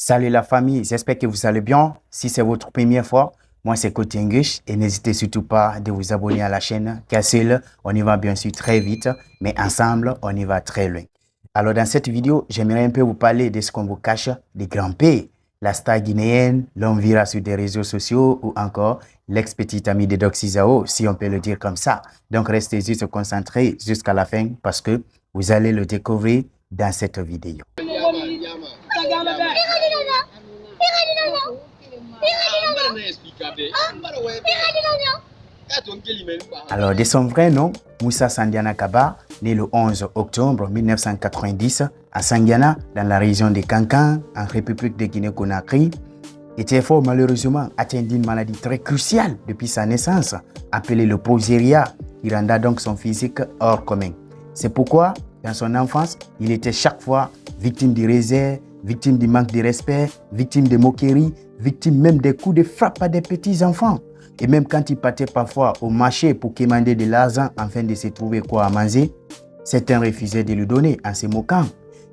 Salut la famille, j'espère que vous allez bien. Si c'est votre première fois, moi c'est Côté English et n'hésitez surtout pas de vous abonner à la chaîne car seul, on y va bien sûr très vite, mais ensemble, on y va très loin. Alors dans cette vidéo, j'aimerais un peu vous parler de ce qu'on vous cache des grands P, la star guinéenne, l'homme viral sur des réseaux sociaux ou encore l'ex-petit ami de Doc Sizao, si on peut le dire comme ça. Donc restez juste concentrés jusqu'à la fin parce que vous allez le découvrir dans cette vidéo. Alors, de son vrai nom, Moussa Sandiana Kaba, né le 11 octobre 1990 à Sandiana, dans la région de Kankan, en République de Guinée-Conakry, était fort malheureusement atteint d'une maladie très cruciale depuis sa naissance, appelée le poséria, qui renda donc son physique hors commun. C'est pourquoi, dans son enfance, il était chaque fois victime du réserve, victime du manque de respect, victime de moqueries, victime même des coups de frappe à des petits-enfants. Et même quand il partait parfois au marché pour commander de l'argent afin de se trouver quoi à manger, certains refusaient de lui donner en se moquant.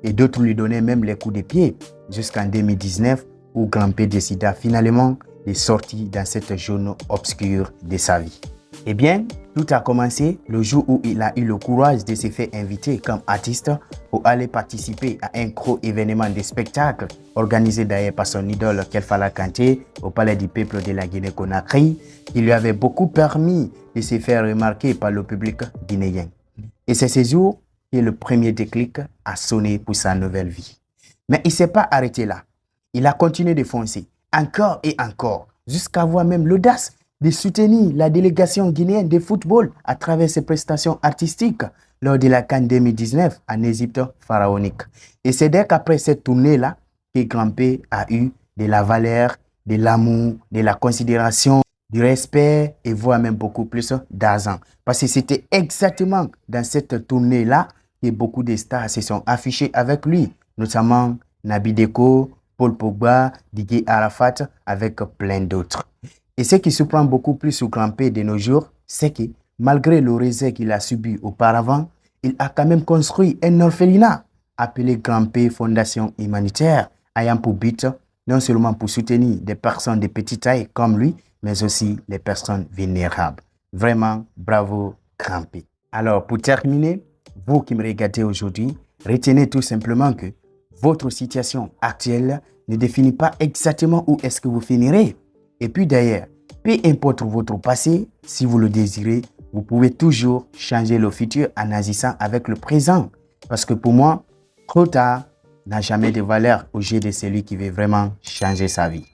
Et d'autres lui donnaient même les coups de pied, jusqu'en 2019 où Grand P décida finalement de sortir dans cette zone obscure de sa vie. Eh bien, tout a commencé le jour où il a eu le courage de se faire inviter comme artiste pour aller participer à un gros événement de spectacle organisé d'ailleurs par son idole Kelfala Kanté au Palais du Peuple de la Guinée-Conakry, qui lui avait beaucoup permis de se faire remarquer par le public guinéen. Et c'est ce jour que le premier déclic a sonné pour sa nouvelle vie. Mais il ne s'est pas arrêté là. Il a continué de foncer encore et encore jusqu'à avoir même l'audace de soutenir la délégation guinéenne de football à travers ses prestations artistiques lors de la CAN 2019 en Égypte pharaonique. Et c'est dès qu'après cette tournée-là que Grand P a eu de la valeur, de l'amour, de la considération, du respect et voire même beaucoup plus d'argent. Parce que c'était exactement dans cette tournée-là que beaucoup de stars se sont affichés avec lui, notamment Naby Deko, Paul Pogba, Didier Arafat, avec plein d'autres. Et ce qui surprend beaucoup plus sur Grand P de nos jours, c'est que malgré le rejet qu'il a subi auparavant, il a quand même construit un orphelinat appelé Grand P Fondation Humanitaire, ayant pour but non seulement pour soutenir des personnes de petite taille comme lui, mais aussi les personnes vulnérables. Vraiment, bravo Grand P. Alors pour terminer, vous qui me regardez aujourd'hui, retenez tout simplement que votre situation actuelle ne définit pas exactement où est-ce que vous finirez. Et puis d'ailleurs, peu importe votre passé, si vous le désirez, vous pouvez toujours changer le futur en agissant avec le présent. Parce que pour moi, trop tard n'a jamais de valeur au jeu de celui qui veut vraiment changer sa vie.